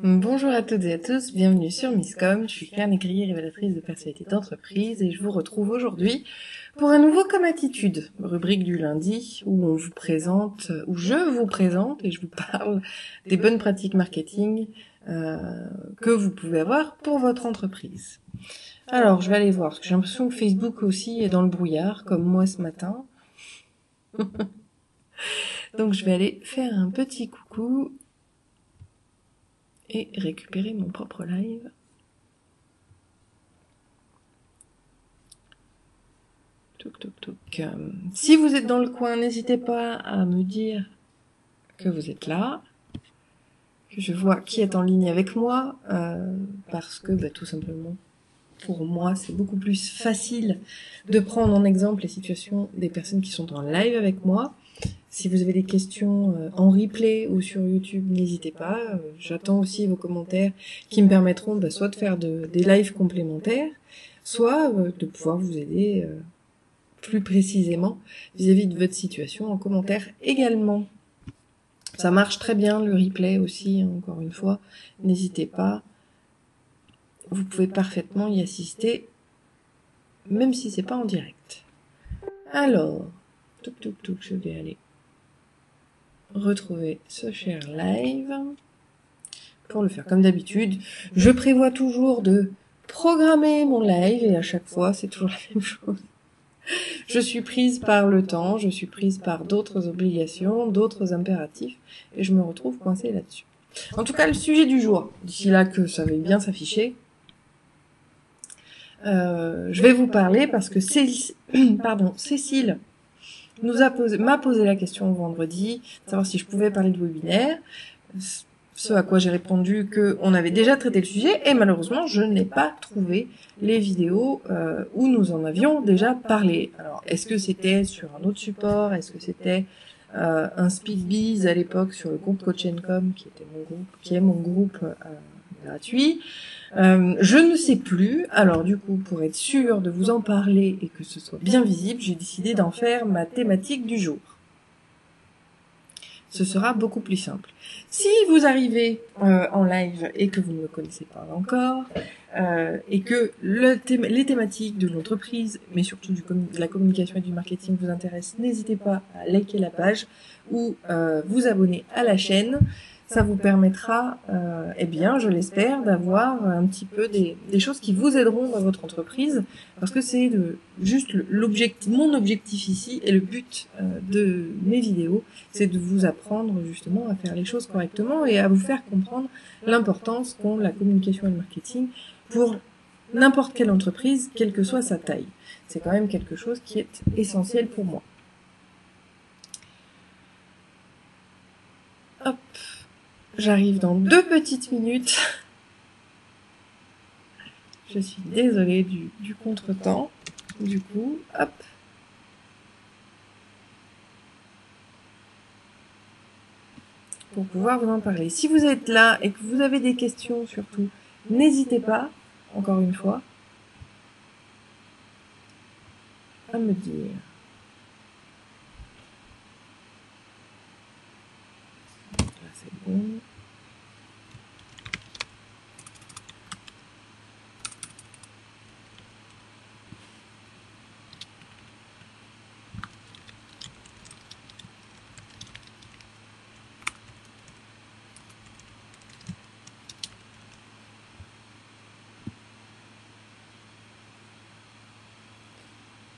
Bonjour à toutes et à tous, bienvenue sur Misscom, je suis Claire Négrier, révélatrice de personnalité d'entreprise et je vous retrouve aujourd'hui pour un nouveau Comme Attitude, rubrique du lundi où on vous présente, où je vous présente et je vous parle des bonnes pratiques marketing que vous pouvez avoir pour votre entreprise. Alors je vais aller voir, parce que j'ai l'impression que Facebook aussi est dans le brouillard, comme moi ce matin. Donc je vais aller faire un petit coucou et récupérer mon propre live. Toc, toc, toc. Si vous êtes dans le coin, n'hésitez pas à me dire que vous êtes là, que je vois qui est en ligne avec moi, parce que tout simplement, pour moi, c'est beaucoup plus facile de prendre en exemple les situations des personnes qui sont en live avec moi. Si vous avez des questions en replay ou sur YouTube, n'hésitez pas. J'attends aussi vos commentaires qui me permettront soit de faire des lives complémentaires, soit de pouvoir vous aider plus précisément vis-à-vis de votre situation en commentaire également. Ça marche très bien, le replay aussi, encore une fois. N'hésitez pas. Vous pouvez parfaitement y assister, même si c'est pas en direct. Alors, je vais aller retrouver ce share live. Pour le faire comme d'habitude, je prévois toujours de programmer mon live et à chaque fois, c'est toujours la même chose. Je suis prise par le temps, je suis prise par d'autres obligations, d'autres impératifs, et je me retrouve coincée là-dessus. En tout cas, le sujet du jour, d'ici là que ça va bien s'afficher, je vais vous parler parce que Cécile m'a posé la question vendredi, de savoir si je pouvais parler de webinaire, ce à quoi j'ai répondu qu'on avait déjà traité le sujet, et malheureusement, je n'ai pas trouvé les vidéos où nous en avions déjà parlé. Alors, est-ce que c'était sur un autre support? Est-ce que c'était un SpeakBiz à l'époque sur le groupe Coach & Com, qui est mon groupe gratuit? Je ne sais plus. Alors, du coup, pour être sûre de vous en parler et que ce soit bien visible, j'ai décidé d'en faire ma thématique du jour. Ce sera beaucoup plus simple. Si vous arrivez en live et que vous ne me connaissez pas encore, et que les thématiques de l'entreprise, mais surtout de la communication et du marketing vous intéressent, n'hésitez pas à liker la page ou vous abonner à la chaîne. Ça vous permettra, je l'espère, d'avoir un petit peu des choses qui vous aideront dans votre entreprise, parce que c'est mon objectif ici et le but de mes vidéos, c'est de vous apprendre justement à faire les choses correctement et à vous faire comprendre l'importance qu'ont la communication et le marketing pour n'importe quelle entreprise, quelle que soit sa taille. C'est quand même quelque chose qui est essentiel pour moi. Hop, j'arrive dans 2 petites minutes. Je suis désolée du contretemps. Du coup, hop. Pour pouvoir vous en parler. Si vous êtes là et que vous avez des questions surtout, n'hésitez pas, encore une fois, à me dire. Là, c'est bon.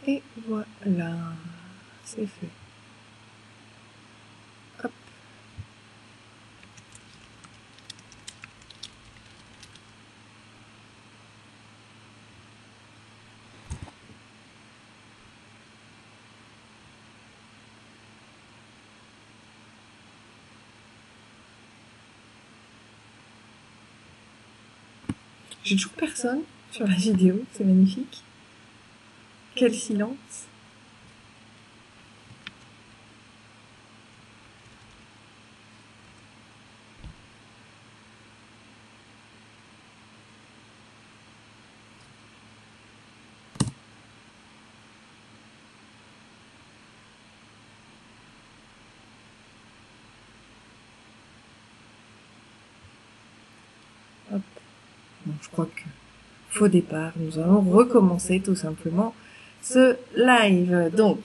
Et voilà, c'est fait. Hop. J'ai toujours personne sur la vidéo, c'est magnifique. Quel silence. Hop. Bon, je crois que faux départ. Nous allons recommencer tout simplement ce live. Donc,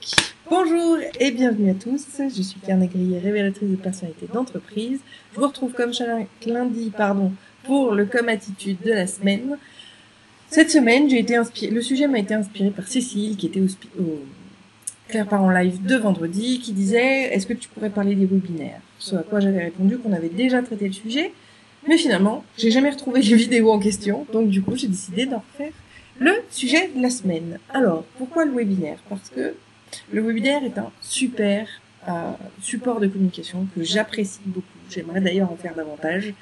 bonjour et bienvenue à tous. Je suis Carnet Grillé, révélatrice de personnalité d'entreprise. Je vous retrouve comme chaque lundi, pour le Comme Attitude de la semaine. Cette semaine, le sujet m'a été inspiré par Cécile, qui était au Claire Part en live de vendredi, qui disait « Est-ce que tu pourrais parler des webinaires ?» Ce à quoi j'avais répondu qu'on avait déjà traité le sujet, mais finalement, j'ai jamais retrouvé les vidéos en question, donc du coup, j'ai décidé d'en refaire le sujet de la semaine. Alors, pourquoi le webinaire? Parce que le webinaire est un super support de communication que j'apprécie beaucoup. J'aimerais d'ailleurs en faire davantage,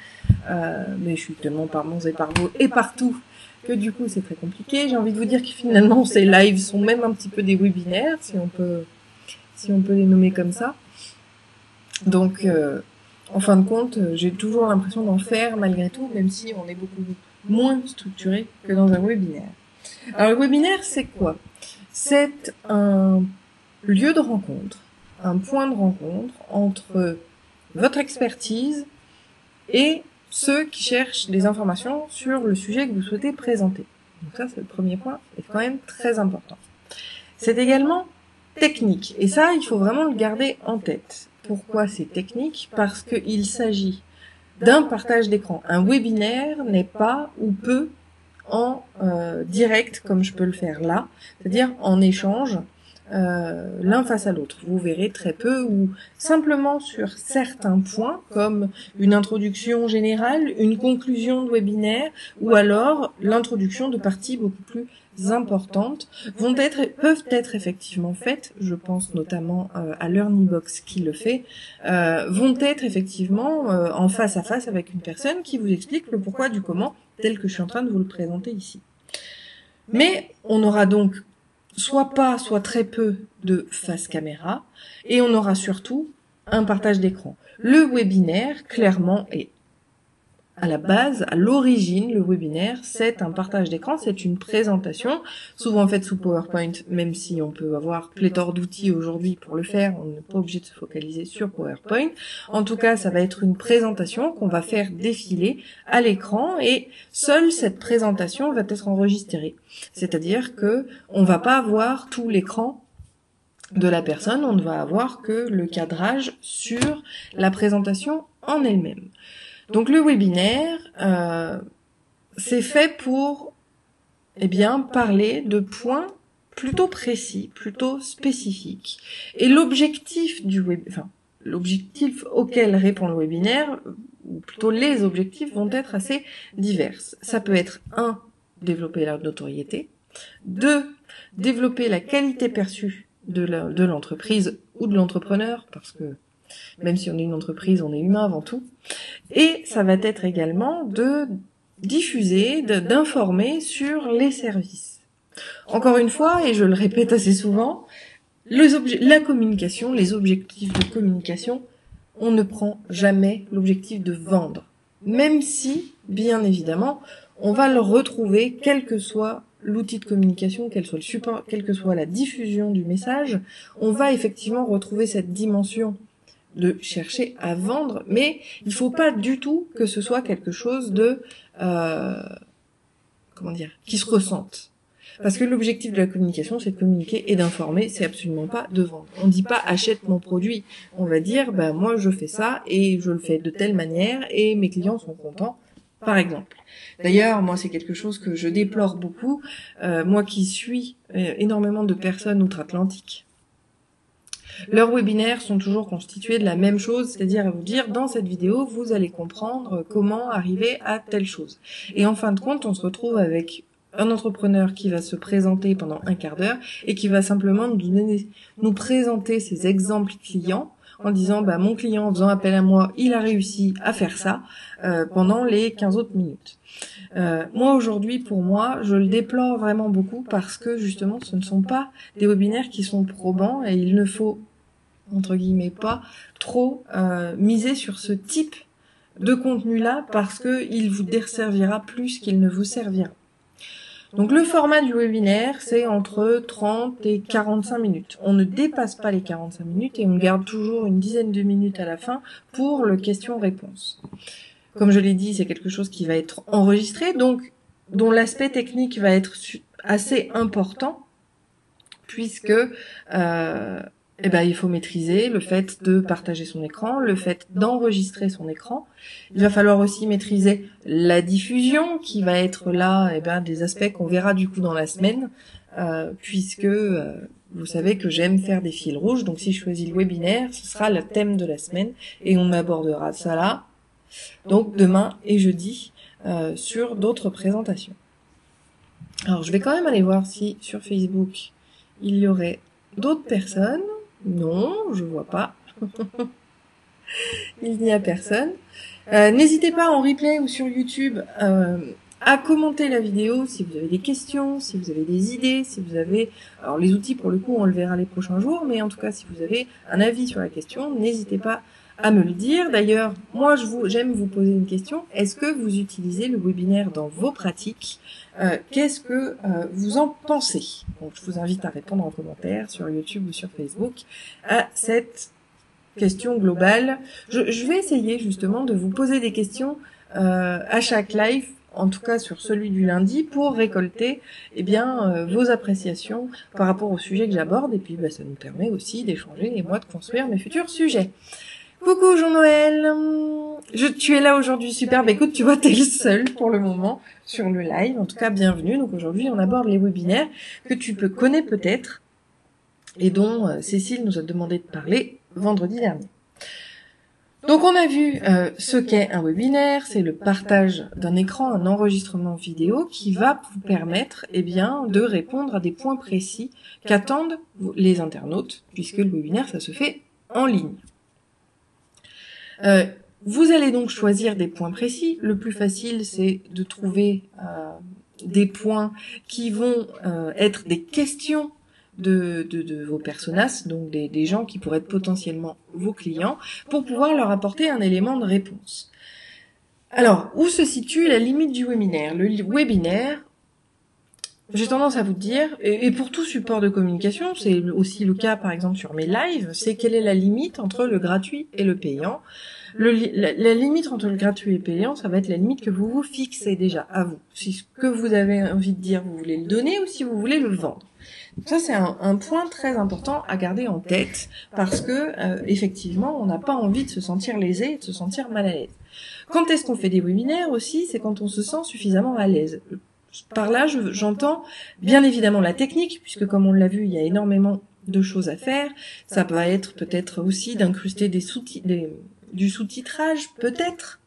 mais je suis tellement par Mons et par Vaux et partout que du coup c'est très compliqué. J'ai envie de vous dire que finalement ces lives sont même un petit peu des webinaires, si on peut les nommer comme ça. Donc en fin de compte, j'ai toujours l'impression d'en faire malgré tout, même si on est beaucoup moins structuré que dans un webinaire. Alors le webinaire, c'est quoi? C'est un lieu de rencontre, un point de rencontre entre votre expertise et ceux qui cherchent des informations sur le sujet que vous souhaitez présenter. Donc ça, c'est le premier point, c'est quand même très important. C'est également technique, et ça, il faut vraiment le garder en tête. Pourquoi c'est technique? Parce qu'il s'agit d'un partage d'écran. Un webinaire n'est pas ou peu en direct, comme je peux le faire là, c'est-à-dire en échange, l'un face à l'autre. Vous verrez très peu ou simplement sur certains points comme une introduction générale, une conclusion de webinaire ou alors l'introduction de parties beaucoup plus importantes peuvent être effectivement faites, je pense notamment à LearnyBox qui le fait, vont être effectivement en face à face avec une personne qui vous explique le pourquoi du comment tel que je suis en train de vous le présenter ici. Mais on aura donc soit pas, soit très peu de face caméra, et on aura surtout un partage d'écran. Le webinaire, clairement, est à la base, à l'origine, le webinaire, c'est un partage d'écran, c'est une présentation, souvent faite sous PowerPoint, même si on peut avoir pléthore d'outils aujourd'hui pour le faire, on n'est pas obligé de se focaliser sur PowerPoint. En tout cas, ça va être une présentation qu'on va faire défiler à l'écran et seule cette présentation va être enregistrée. C'est-à-dire que on va pas avoir tout l'écran de la personne, on ne va avoir que le cadrage sur la présentation en elle-même. Donc le webinaire, c'est fait pour parler de points plutôt précis, plutôt spécifiques. Et l'objectif l'objectif auquel répond le webinaire, ou plutôt les objectifs, vont être assez divers. Ça peut être 1, développer la notoriété, 2, développer la qualité perçue de l'entreprise ou de l'entrepreneur, parce que même si on est une entreprise, on est humain avant tout. Et ça va être également de diffuser, d'informer sur les services. Encore une fois, et je le répète assez souvent, la communication, les objectifs de communication, on ne prend jamais l'objectif de vendre. Même si, bien évidemment, on va le retrouver, quel que soit l'outil de communication, quel soit le support, quelle que soit la diffusion du message, on va effectivement retrouver cette dimension de chercher à vendre, mais il faut pas du tout que ce soit quelque chose de qui se ressente. Parce que l'objectif de la communication, c'est de communiquer et d'informer, c'est absolument pas de vendre. On dit pas achète mon produit, on va dire moi je fais ça et je le fais de telle manière et mes clients sont contents, par exemple. D'ailleurs, moi c'est quelque chose que je déplore beaucoup, moi qui suis énormément de personnes outre-Atlantique. Leurs webinaires sont toujours constitués de la même chose, c'est-à-dire à vous dire, dans cette vidéo, vous allez comprendre comment arriver à telle chose. Et en fin de compte, on se retrouve avec un entrepreneur qui va se présenter pendant un quart d'heure et qui va simplement nous présenter ses exemples clients en disant, mon client, en faisant appel à moi, il a réussi à faire ça pendant les 15 autres minutes. Moi, aujourd'hui, pour moi, je le déplore vraiment beaucoup parce que, justement, ce ne sont pas des webinaires qui sont probants et il ne faut entre guillemets pas trop miser sur ce type de contenu-là parce que il vous desservira plus qu'il ne vous servira. Donc le format du webinaire, c'est entre 30 et 45 minutes. On ne dépasse pas les 45 minutes et on garde toujours une dizaine de minutes à la fin pour le question-réponse. comme je l'ai dit, c'est quelque chose qui va être enregistré, donc dont l'aspect technique va être assez important, puisque il faut maîtriser le fait de partager son écran, le fait d'enregistrer son écran. Il va falloir aussi maîtriser la diffusion, qui va être là, des aspects qu'on verra du coup dans la semaine, puisque vous savez que j'aime faire des fils rouges, donc si je choisis le webinaire, ce sera le thème de la semaine, et on abordera ça là, donc demain et jeudi, sur d'autres présentations. Alors je vais quand même aller voir si sur Facebook il y aurait d'autres personnes. Non, je vois pas. Il n'y a personne. N'hésitez pas en replay ou sur YouTube à commenter la vidéo si vous avez des questions, si vous avez des idées, si vous avez... Alors les outils pour le coup on le verra les prochains jours, mais en tout cas si vous avez un avis sur la question, n'hésitez pas à me le dire. D'ailleurs, moi j'aime vous poser une question. Est-ce que vous utilisez le webinaire dans vos pratiques? Qu'est-ce que vous en pensez? Donc je vous invite à répondre en commentaire sur YouTube ou sur Facebook à cette question globale. Je vais essayer justement de vous poser des questions à chaque live, en tout cas sur celui du lundi, pour récolter vos appréciations par rapport au sujet que j'aborde, et puis ça nous permet aussi d'échanger et moi de construire mes futurs sujets. Coucou Jean-Noël, tu es là aujourd'hui, super, écoute, tu vois, t'es le seul pour le moment sur le live, en tout cas bienvenue. Donc aujourd'hui on aborde les webinaires que tu connais peut-être et dont Cécile nous a demandé de parler vendredi dernier. Donc on a vu ce qu'est un webinaire, c'est le partage d'un écran, un enregistrement vidéo qui va vous permettre de répondre à des points précis qu'attendent les internautes, puisque le webinaire ça se fait en ligne. Vous allez donc choisir des points précis. Le plus facile, c'est de trouver des points qui vont être des questions de vos personas, donc des gens qui pourraient être potentiellement vos clients, pour pouvoir leur apporter un élément de réponse. Alors, où se situe la limite du webinaire? Le webinaire, j'ai tendance à vous dire, et pour tout support de communication, c'est aussi le cas par exemple sur mes lives, c'est quelle est la limite entre le gratuit et le payant. La limite entre le gratuit et le payant, ça va être la limite que vous vous fixez déjà à vous. Si ce que vous avez envie de dire, vous voulez le donner ou si vous voulez le vendre. Donc ça, c'est un point très important à garder en tête parce que effectivement, on n'a pas envie de se sentir lésé et de se sentir mal à l'aise. Quand est-ce qu'on fait des webinaires aussi? C'est quand on se sent suffisamment à l'aise. Par là, j'entends bien évidemment la technique, puisque comme on l'a vu, il y a énormément de choses à faire. Ça peut être peut-être aussi d'incruster du sous-titrage, peut-être,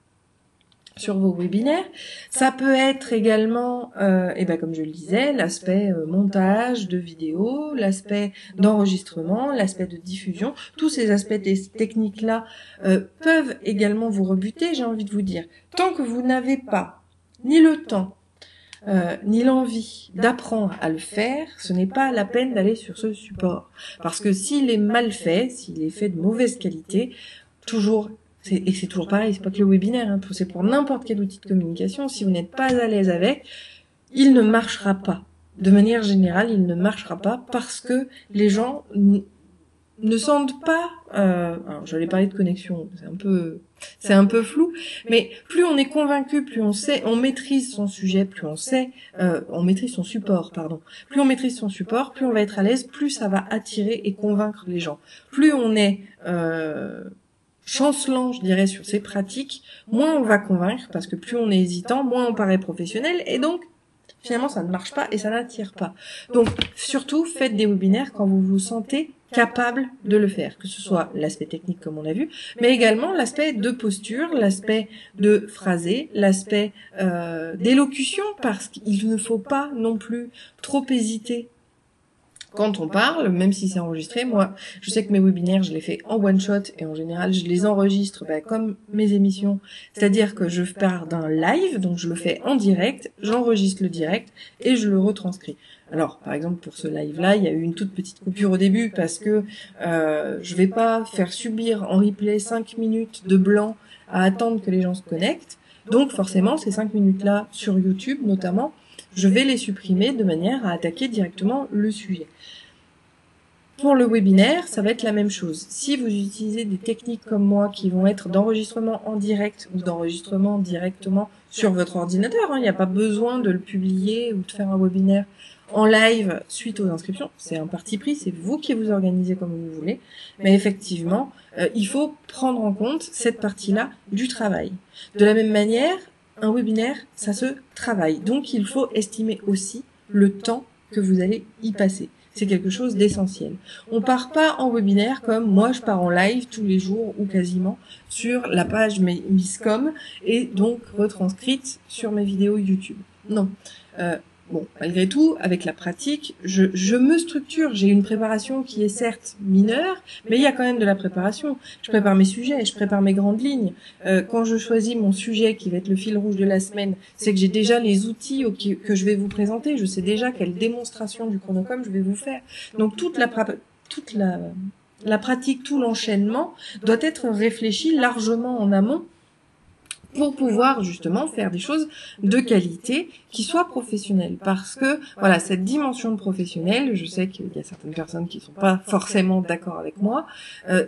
sur vos webinaires. Ça peut être également, comme je le disais, l'aspect montage de vidéos, l'aspect d'enregistrement, l'aspect de diffusion. Tous ces aspects techniques-là peuvent également vous rebuter, j'ai envie de vous dire. Tant que vous n'avez pas ni le temps, ni l'envie d'apprendre à le faire, ce n'est pas la peine d'aller sur ce support. Parce que s'il est mal fait, s'il est fait de mauvaise qualité, et c'est toujours pareil, c'est pas que le webinaire, c'est pour n'importe quel outil de communication, si vous n'êtes pas à l'aise avec, il ne marchera pas. De manière générale, il ne marchera pas parce que les gens ne sentent pas, alors j'allais parler de connexion, c'est un peu flou, mais plus on est convaincu, plus on sait, on maîtrise son sujet, plus on maîtrise son support, pardon. Plus on maîtrise son support, plus on va être à l'aise, plus ça va attirer et convaincre les gens. Plus on est chancelant, je dirais, sur ses pratiques, moins on va convaincre, parce que plus on est hésitant, moins on paraît professionnel, et donc finalement ça ne marche pas et ça n'attire pas. Donc surtout, faites des webinaires quand vous vous sentez capable de le faire, que ce soit l'aspect technique comme on a vu, mais également l'aspect de posture, l'aspect de phrasé, l'aspect d'élocution, parce qu'il ne faut pas non plus trop hésiter quand on parle, même si c'est enregistré. Moi, je sais que mes webinaires, je les fais en one shot et en général, je les enregistre comme mes émissions, c'est-à-dire que je pars d'un live, donc je le fais en direct, j'enregistre le direct et je le retranscris. Alors, par exemple, pour ce live-là, il y a eu une toute petite coupure au début parce que je vais pas faire subir en replay 5 minutes de blanc à attendre que les gens se connectent. Donc, forcément, ces 5 minutes-là, sur YouTube notamment, je vais les supprimer de manière à attaquer directement le sujet. Pour le webinaire, ça va être la même chose. Si vous utilisez des techniques comme moi qui vont être d'enregistrement en direct ou d'enregistrement directement sur votre ordinateur, il n'y a pas besoin de le publier ou de faire un webinaire en live suite aux inscriptions. C'est un parti pris, c'est vous qui vous organisez comme vous voulez. Mais effectivement, il faut prendre en compte cette partie-là du travail. De la même manière, un webinaire, ça se travaille. Donc, il faut estimer aussi le temps que vous allez y passer. C'est quelque chose d'essentiel. On part pas en webinaire comme moi je pars en live tous les jours ou quasiment sur la page Misscom et donc retranscrite sur mes vidéos YouTube. Non. Bon, malgré tout, avec la pratique, je me structure. J'ai une préparation qui est certes mineure, mais il y a quand même de la préparation. Je prépare mes sujets, je prépare mes grandes lignes. Quand je choisis mon sujet qui va être le fil rouge de la semaine, c'est que j'ai déjà les outils que je vais vous présenter. Je sais déjà quelle démonstration du chronocom je vais vous faire. Donc toute la pratique, tout l'enchaînement doit être réfléchi largement en amont pour pouvoir justement faire des choses de qualité qui soient professionnelles. Parce que, voilà, cette dimension de professionnel, je sais qu'il y a certaines personnes qui ne sont pas forcément d'accord avec moi,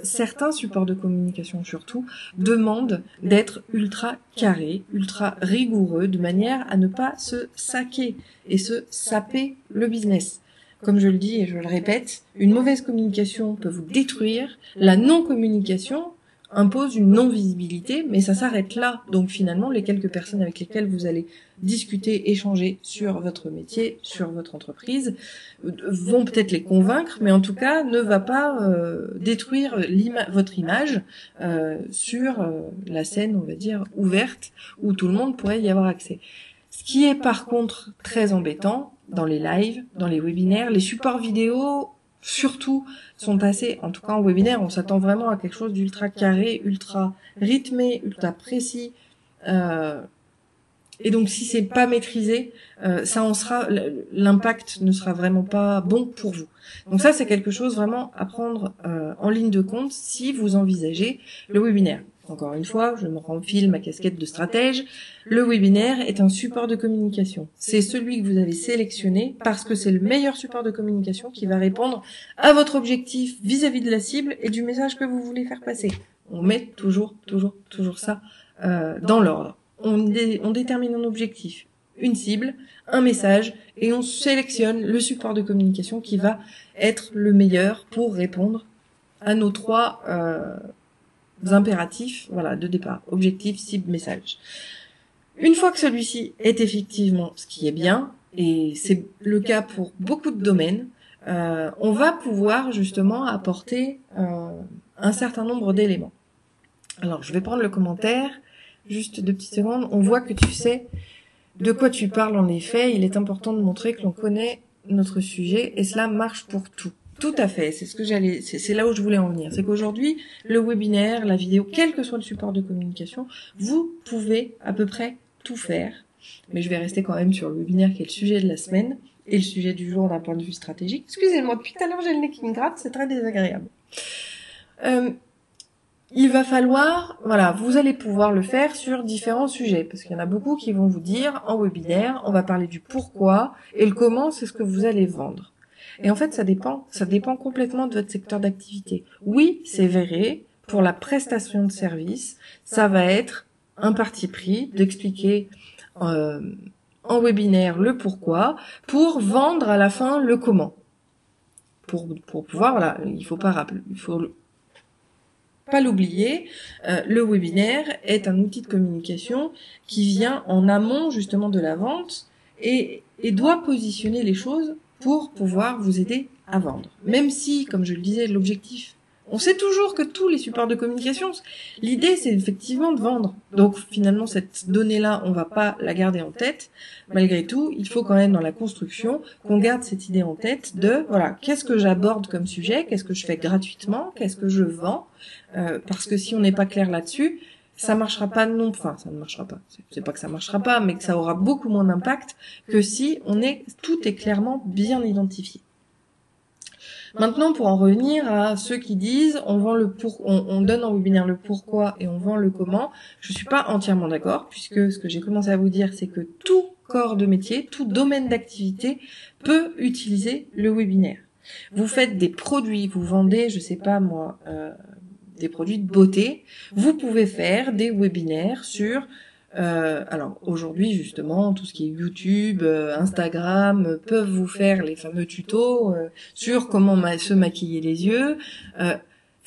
certains supports de communication surtout demandent d'être ultra carrés, ultra rigoureux, de manière à ne pas se saquer et se saper le business. Comme je le dis et je le répète, une mauvaise communication peut vous détruire, la non-communication impose une non-visibilité, mais ça s'arrête là. Donc finalement, les quelques personnes avec lesquelles vous allez discuter, échanger sur votre métier, sur votre entreprise, vont peut-être les convaincre, mais en tout cas ne va pas détruire votre image sur la scène, on va dire, ouverte, où tout le monde pourrait y avoir accès. Ce qui est par contre très embêtant, dans les lives, dans les webinaires, les supports vidéo, surtout, sont assez, en tout cas en webinaire, on s'attend vraiment à quelque chose d'ultra carré, ultra rythmé, ultra précis. Et donc si c'est pas maîtrisé, l'impact ne sera vraiment pas bon pour vous. Donc ça, c'est quelque chose vraiment à prendre en ligne de compte si vous envisagez le webinaire. Encore une fois, je me renfile ma casquette de stratège. Le webinaire est un support de communication. C'est celui que vous avez sélectionné parce que c'est le meilleur support de communication qui va répondre à votre objectif vis-à-vis de la cible et du message que vous voulez faire passer. On met toujours ça dans l'ordre. On détermine un objectif, une cible, un message, et on sélectionne le support de communication qui va être le meilleur pour répondre à nos trois impératifs, voilà, de départ. Objectif, cible, message. Une fois que celui-ci est effectivement ce qui est bien, et c'est le cas pour beaucoup de domaines, on va pouvoir justement apporter un certain nombre d'éléments. Alors, je vais prendre le commentaire, juste 2 petites secondes. On voit que tu sais de quoi tu parles en effet. Il est important de montrer que l'on connaît notre sujet et cela marche pour tout. Tout à fait, c'est là où je voulais en venir. C'est qu'aujourd'hui, le webinaire, la vidéo, quel que soit le support de communication, vous pouvez à peu près tout faire. Mais je vais rester quand même sur le webinaire qui est le sujet de la semaine et le sujet du jour d'un point de vue stratégique. Excusez-moi, depuis tout à l'heure j'ai le nez qui me gratte, c'est très désagréable. Il va falloir, voilà, vous allez pouvoir le faire sur différents sujets, parce qu'il y en a beaucoup qui vont vous dire, en webinaire, on va parler du pourquoi, et le comment, c'est ce que vous allez vendre. Et en fait, ça dépend complètement de votre secteur d'activité. Oui, c'est vrai, pour la prestation de service, ça va être un parti pris d'expliquer en webinaire le pourquoi, pour vendre à la fin le comment. Pour pouvoir, voilà, il faut pas l'oublier, le webinaire est un outil de communication qui vient en amont justement de la vente et doit positionner les choses pour pouvoir vous aider à vendre. Même si, comme je le disais, l'objectif, on sait toujours que tous les supports de communication, l'idée c'est effectivement de vendre. Donc finalement cette donnée-là, on va pas la garder en tête. Malgré tout, il faut quand même dans la construction qu'on garde cette idée en tête de, voilà, qu'est-ce que j'aborde comme sujet, qu'est-ce que je fais gratuitement, qu'est-ce que je vends, parce que si on n'est pas clair là-dessus, ça marchera pas non, enfin ça ne marchera pas. C'est pas que ça marchera pas, mais que ça aura beaucoup moins d'impact que si tout est clairement bien identifié. Maintenant, pour en revenir à ceux qui disent on donne en webinaire le pourquoi et on vend le comment, je suis pas entièrement d'accord, puisque ce que j'ai commencé à vous dire, c'est que tout corps de métier, tout domaine d'activité peut utiliser le webinaire. Vous faites des produits, vous vendez, je sais pas moi, des produits de beauté. Vous pouvez faire des webinaires sur alors aujourd'hui justement tout ce qui est YouTube, Instagram peuvent vous faire les fameux tutos sur comment se maquiller les yeux.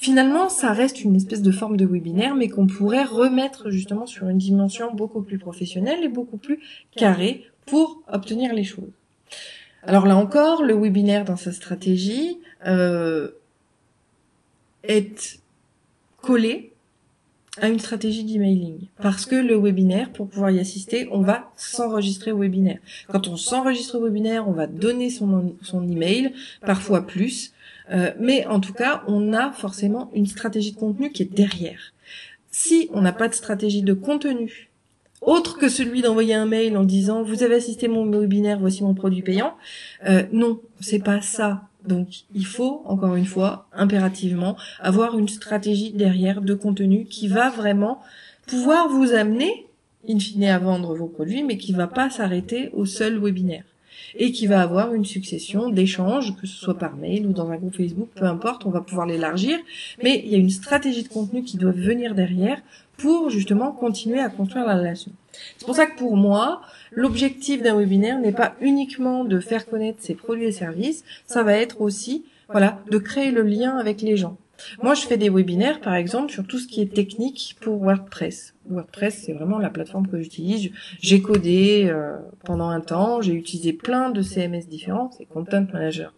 Finalement, ça reste une espèce de forme de webinaire, mais qu'on pourrait remettre justement sur une dimension beaucoup plus professionnelle et beaucoup plus carrée pour obtenir les choses. Alors là encore, le webinaire dans sa stratégie est collé à une stratégie d'emailing. Parce que le webinaire, pour pouvoir y assister, on va s'enregistrer au webinaire. Quand on s'enregistre au webinaire, on va donner son email, parfois plus. Mais en tout cas, on a forcément une stratégie de contenu qui est derrière. Si on n'a pas de stratégie de contenu, autre que celui d'envoyer un mail en disant « Vous avez assisté à mon webinaire, voici mon produit payant », non, c'est pas ça. Donc, il faut, encore une fois, impérativement, avoir une stratégie derrière de contenu qui va vraiment pouvoir vous amener, in fine, à vendre vos produits, mais qui va pas s'arrêter au seul webinaire. Et qui va avoir une succession d'échanges, que ce soit par mail ou dans un groupe Facebook, peu importe, on va pouvoir l'élargir, mais il y a une stratégie de contenu qui doit venir derrière pour justement continuer à construire la relation. C'est pour ça que pour moi, l'objectif d'un webinaire n'est pas uniquement de faire connaître ses produits et services, ça va être aussi, voilà, de créer le lien avec les gens. Moi, je fais des webinaires, par exemple, sur tout ce qui est technique pour WordPress. WordPress, c'est vraiment la plateforme que j'utilise. J'ai codé pendant un temps, j'ai utilisé plein de CMS différents, c'est Content Manager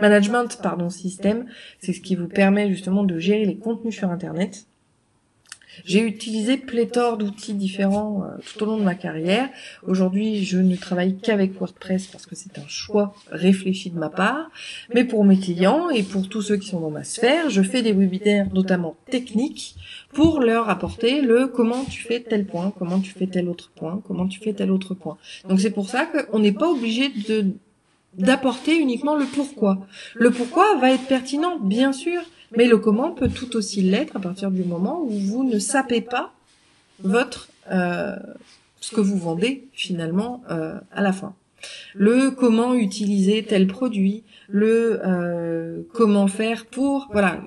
Management System, c'est ce qui vous permet justement de gérer les contenus sur Internet. J'ai utilisé pléthore d'outils différents tout au long de ma carrière. Aujourd'hui, je ne travaille qu'avec WordPress parce que c'est un choix réfléchi de ma part. Mais pour mes clients et pour tous ceux qui sont dans ma sphère, je fais des webinaires notamment techniques pour leur apporter le comment tu fais tel point, comment tu fais tel autre point, comment tu fais tel autre point. Donc c'est pour ça qu'on n'est pas obligé d'apporter uniquement le pourquoi. Le pourquoi va être pertinent, bien sûr, mais le comment peut tout aussi l'être à partir du moment où vous ne sapez pas ce que vous vendez finalement à la fin. Le comment utiliser tel produit, le comment faire pour voilà,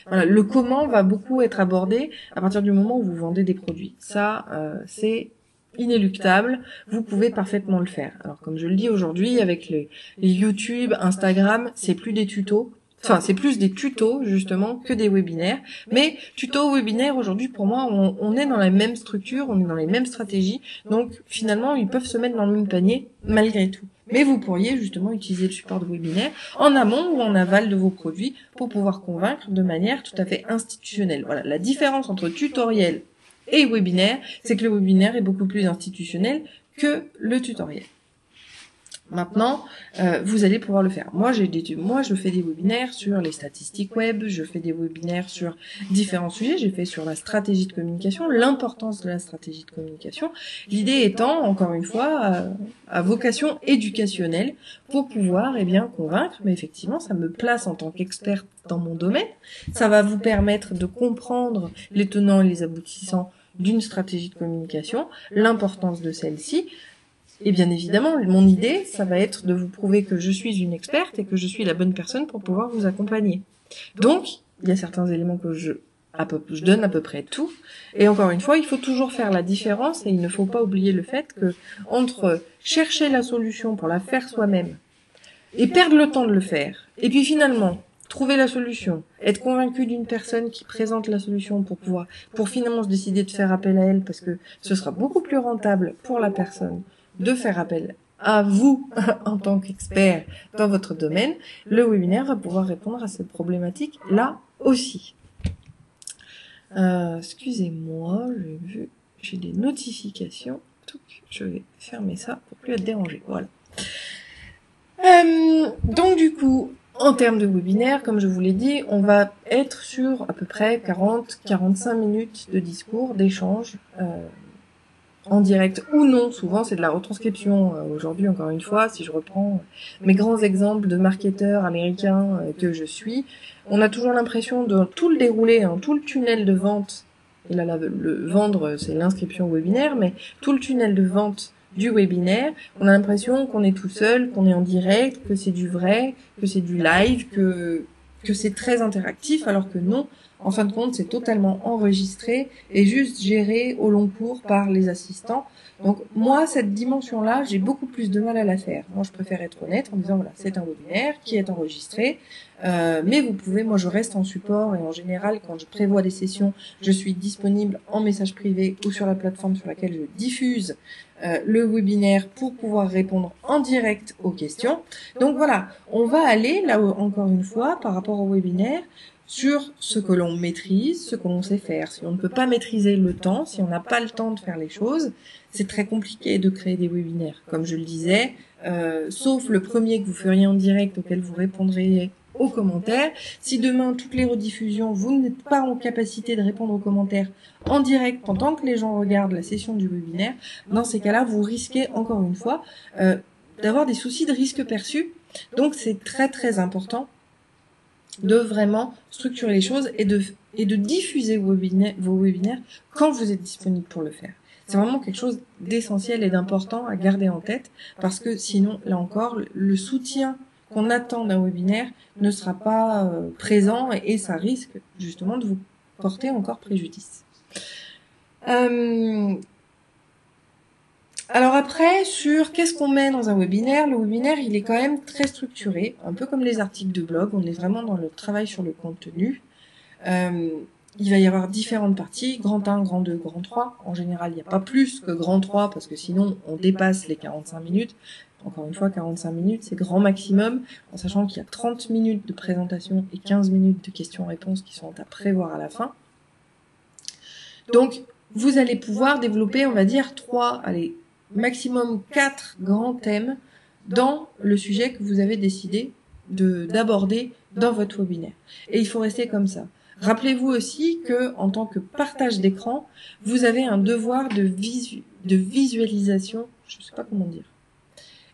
le comment va beaucoup être abordé à partir du moment où vous vendez des produits. Ça c'est inéluctable, vous pouvez parfaitement le faire. Alors comme je le dis aujourd'hui avec les YouTube, Instagram, c'est plus des tutos. Enfin, c'est plus des tutos, justement, que des webinaires. Mais tutos, webinaires, aujourd'hui, pour moi, on est dans la même structure, on est dans les mêmes stratégies. Donc, finalement, ils peuvent se mettre dans le même panier, malgré tout. Mais vous pourriez, justement, utiliser le support de webinaire en amont ou en aval de vos produits pour pouvoir convaincre de manière tout à fait institutionnelle. Voilà, la différence entre tutoriel et webinaire, c'est que le webinaire est beaucoup plus institutionnel que le tutoriel. Maintenant, vous allez pouvoir le faire. Moi, je fais des webinaires sur les statistiques web, je fais des webinaires sur différents sujets, j'ai fait sur la stratégie de communication, l'importance de la stratégie de communication, l'idée étant, encore une fois, à vocation éducationnelle pour pouvoir, convaincre, mais effectivement, ça me place en tant qu'experte dans mon domaine, ça va vous permettre de comprendre les tenants et les aboutissants d'une stratégie de communication, l'importance de celle-ci. Et bien évidemment, mon idée, ça va être de vous prouver que je suis une experte et que je suis la bonne personne pour pouvoir vous accompagner. Donc, il y a certains éléments que je donne à peu près tout. Et encore une fois, il faut toujours faire la différence et il ne faut pas oublier le fait que entre chercher la solution pour la faire soi-même et perdre le temps de le faire, et puis finalement trouver la solution, être convaincu d'une personne qui présente la solution pour finalement se décider de faire appel à elle parce que ce sera beaucoup plus rentable pour la personne de faire appel à vous en tant qu'expert dans votre domaine, le webinaire va pouvoir répondre à cette problématique-là aussi. Excusez-moi, j'ai des notifications. Je vais fermer ça pour plus être dérangé. Voilà. Donc du coup, en termes de webinaire, comme je vous l'ai dit, on va être sur à peu près 40-45 minutes de discours, d'échange, en direct ou non, souvent c'est de la retranscription. Aujourd'hui, encore une fois, si je reprends mes grands exemples de marketeurs américains que je suis, on a toujours l'impression de tout le déroulé, tout le tunnel de vente, et là le vendre c'est l'inscription webinaire, mais tout le tunnel de vente du webinaire, on a l'impression qu'on est tout seul, qu'on est en direct, que c'est du vrai, que c'est du live, que c'est très interactif, alors que non. En fin de compte, c'est totalement enregistré et juste géré au long cours par les assistants. Donc moi, cette dimension-là, j'ai beaucoup plus de mal à la faire. Moi, je préfère être honnête en disant, voilà, c'est un webinaire qui est enregistré, mais vous pouvez, moi je reste en support et en général, quand je prévois des sessions, je suis disponible en message privé ou sur la plateforme sur laquelle je diffuse le webinaire pour pouvoir répondre en direct aux questions. Donc voilà, on va aller, là encore une fois, par rapport au webinaire, sur ce que l'on maîtrise, ce que l'on sait faire. Si on ne peut pas maîtriser le temps, si on n'a pas le temps de faire les choses, c'est très compliqué de créer des webinaires. Comme je le disais, sauf le premier que vous feriez en direct auquel vous répondriez aux commentaires. Si demain, toutes les rediffusions, vous n'êtes pas en capacité de répondre aux commentaires en direct pendant que les gens regardent la session du webinaire, dans ces cas-là, vous risquez, encore une fois, d'avoir des soucis de risque perçu. Donc, c'est très très important de vraiment structurer les choses et de diffuser vos webinaires quand vous êtes disponible pour le faire. C'est vraiment quelque chose d'essentiel et d'important à garder en tête parce que sinon, là encore, le soutien qu'on attend d'un webinaire ne sera pas présent et ça risque justement de vous porter encore préjudice. Alors après, sur qu'est-ce qu'on met dans un webinaire, le webinaire, il est quand même très structuré, un peu comme les articles de blog, on est vraiment dans le travail sur le contenu. Il va y avoir différentes parties, grand 1, grand 2, grand 3. En général, il n'y a pas plus que grand 3, parce que sinon, on dépasse les 45 minutes. Encore une fois, 45 minutes, c'est grand maximum, en sachant qu'il y a 30 minutes de présentation et 15 minutes de questions-réponses qui sont à prévoir à la fin. Donc, vous allez pouvoir développer, on va dire, maximum 4 grands thèmes dans le sujet que vous avez décidé d'aborder dans votre webinaire. Et il faut rester comme ça. Rappelez-vous aussi que, en tant que partage d'écran, vous avez un devoir de visualisation, je ne sais pas comment dire,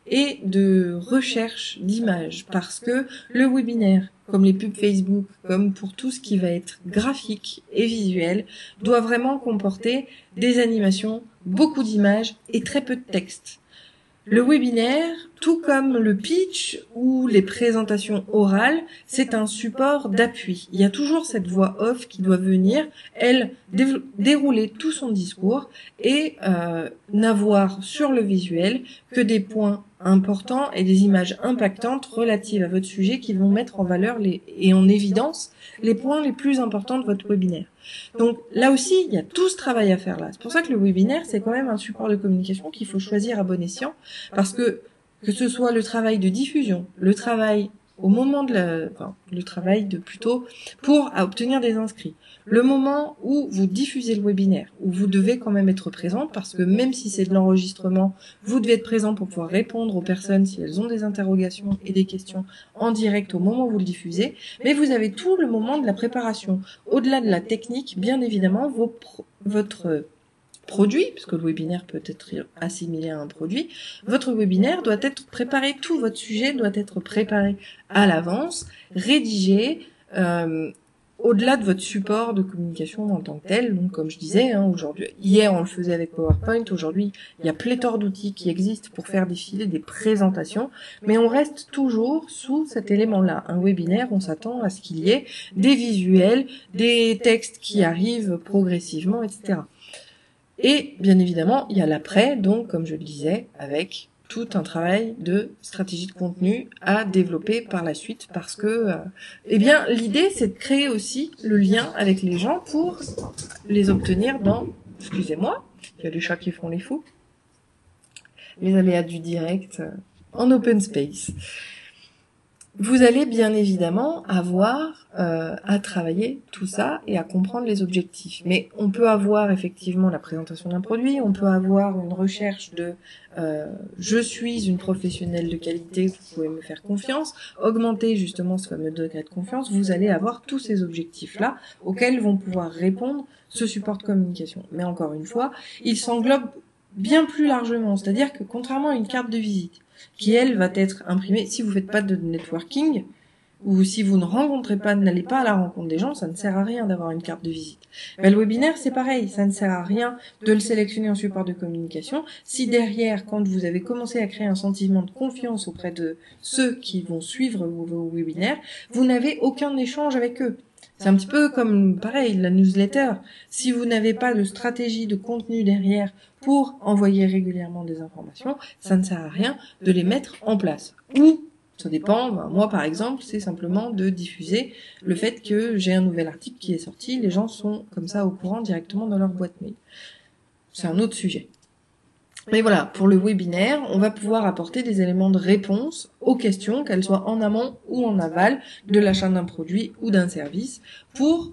et de recherche d'images, parce que le webinaire, comme les pubs Facebook, comme pour tout ce qui va être graphique et visuel, doit vraiment comporter des animations, beaucoup d'images et très peu de texte. Le webinaire, tout comme le pitch ou les présentations orales, c'est un support d'appui. Il y a toujours cette voix off qui doit venir, elle, dérouler tout son discours et n'avoir sur le visuel que des points importants et des images impactantes relatives à votre sujet qui vont mettre en valeur et en évidence les points les plus importants de votre webinaire. Donc là aussi, il y a tout ce travail à faire là. C'est pour ça que le webinaire, c'est quand même un support de communication qu'il faut choisir à bon escient, parce que ce soit le travail de diffusion, le travail au moment le travail plutôt pour obtenir des inscrits, le moment où vous diffusez le webinaire, où vous devez quand même être présent, parce que même si c'est de l'enregistrement, vous devez être présent pour pouvoir répondre aux personnes si elles ont des interrogations et des questions en direct au moment où vous le diffusez, mais vous avez tout le moment de la préparation. Au-delà de la technique, bien évidemment, votre produit, parce que le webinaire peut être assimilé à un produit, votre webinaire doit être préparé, tout votre sujet doit être préparé à l'avance, rédigé, au-delà de votre support de communication en tant que tel. Donc comme je disais, aujourd'hui, hier on le faisait avec PowerPoint, aujourd'hui il y a pléthore d'outils qui existent pour faire défiler des présentations, mais on reste toujours sous cet élément-là. Un webinaire, on s'attend à ce qu'il y ait des visuels, des textes qui arrivent progressivement, etc. Et bien évidemment, il y a l'après, donc comme je le disais, avec tout un travail de stratégie de contenu à développer par la suite, parce que l'idée c'est de créer aussi le lien avec les gens pour les obtenir dans, excusez-moi, il y a les chats qui font les fous, les aléas du direct en open space. Vous allez bien évidemment avoir à travailler tout ça et à comprendre les objectifs. Mais on peut avoir effectivement la présentation d'un produit, on peut avoir une recherche de je suis une professionnelle de qualité, vous pouvez me faire confiance, augmenter justement ce fameux degré de confiance, vous allez avoir tous ces objectifs-là auxquels vont pouvoir répondre ce support de communication. Mais encore une fois, il s'englobe bien plus largement, c'est-à-dire que contrairement à une carte de visite, qui elle va être imprimée, si vous faites pas de networking, ou si vous ne rencontrez pas, n'allez pas à la rencontre des gens, ça ne sert à rien d'avoir une carte de visite. Ben, le webinaire, c'est pareil, ça ne sert à rien de le sélectionner en support de communication si derrière, quand vous avez commencé à créer un sentiment de confiance auprès de ceux qui vont suivre vos webinaires, vous n'avez aucun échange avec eux. C'est un petit peu comme, pareil, la newsletter. Si vous n'avez pas de stratégie de contenu derrière pour envoyer régulièrement des informations, ça ne sert à rien de les mettre en place. Ou, ça dépend, moi par exemple, c'est simplement de diffuser le fait que j'ai un nouvel article qui est sorti, les gens sont comme ça au courant directement dans leur boîte mail. C'est un autre sujet. Mais voilà, pour le webinaire, on va pouvoir apporter des éléments de réponse aux questions, qu'elles soient en amont ou en aval de l'achat d'un produit ou d'un service, pour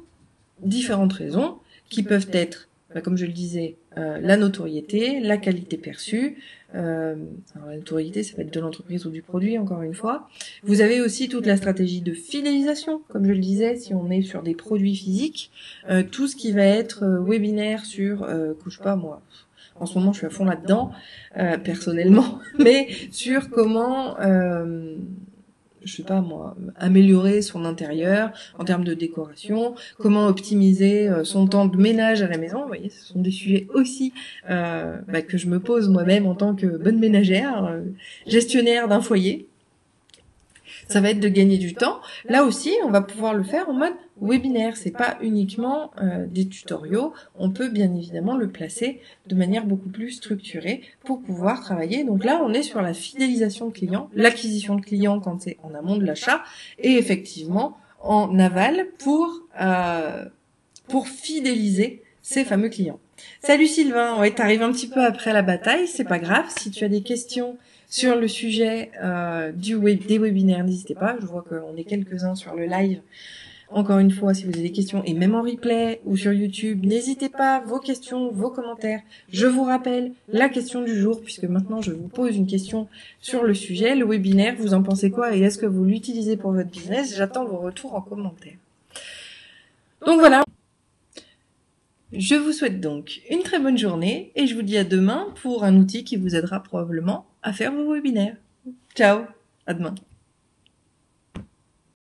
différentes raisons, qui peuvent être, comme je le disais, la notoriété, la qualité perçue. Alors la notoriété, ça peut être de l'entreprise ou du produit, encore une fois. Vous avez aussi toute la stratégie de fidélisation, comme je le disais, si on est sur des produits physiques, tout ce qui va être webinaire sur, je sais pas moi, en ce moment je suis à fond là-dedans, personnellement, mais sur comment, je sais pas moi, améliorer son intérieur en termes de décoration, comment optimiser son temps de ménage à la maison. Vous voyez, ce sont des sujets aussi que je me pose moi-même en tant que bonne ménagère, gestionnaire d'un foyer. Ça va être de gagner du temps. Là aussi, on va pouvoir le faire en mode webinaire. C'est pas uniquement des tutoriaux. On peut bien évidemment le placer de manière beaucoup plus structurée pour pouvoir travailler. Donc là, on est sur la fidélisation client, l'acquisition de clients quand c'est en amont de l'achat, et effectivement en aval pour fidéliser ces fameux clients. Salut Sylvain, ouais, t'arrives un petit peu après la bataille, c'est pas grave. Si tu as des questions sur le sujet des webinaires, n'hésitez pas. Je vois qu'on est quelques-uns sur le live. Encore une fois, si vous avez des questions, et même en replay ou sur YouTube, n'hésitez pas, vos questions, vos commentaires. Je vous rappelle la question du jour, puisque maintenant je vous pose une question sur le sujet, le webinaire, vous en pensez quoi et est-ce que vous l'utilisez pour votre business? J'attends vos retours en commentaire. Donc voilà. Je vous souhaite donc une très bonne journée et je vous dis à demain pour un outil qui vous aidera probablement à faire vos webinaires. Ciao, à demain.